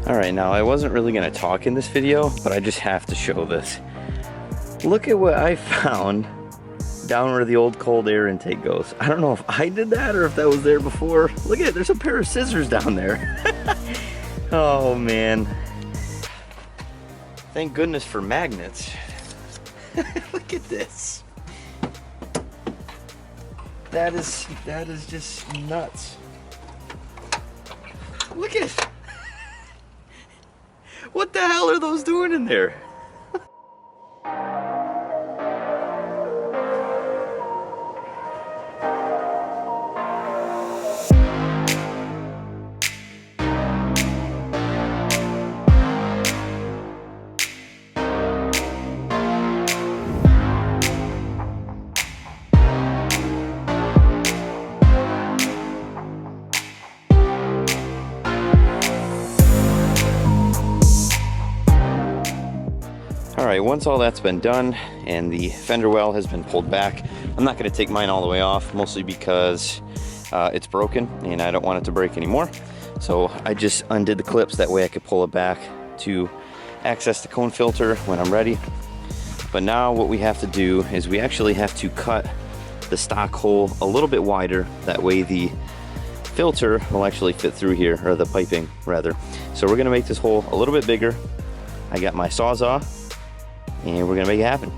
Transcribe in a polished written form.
All right, now I wasn't really gonna talk in this video, but I just have to show this. Look at what I found down where the old cold air intake goes. I don't know if I did that or if that was there before. Look at it, there's a pair of scissors down there. Oh man. Thank goodness for magnets. Look at this. That is just nuts. Look at what the hell are those doing in there? Alright, once all that's been done and the fender well has been pulled back, I'm not going to take mine all the way off, mostly because it's broken and I don't want it to break anymore. So I just undid the clips, that way I could pull it back to access the cone filter when I'm ready. But now what we have to do is we actually have to cut the stock hole a little bit wider, that way the filter will actually fit through here, or the piping rather. So we're going to make this hole a little bit bigger. I got my Sawzall and we're gonna make it happen.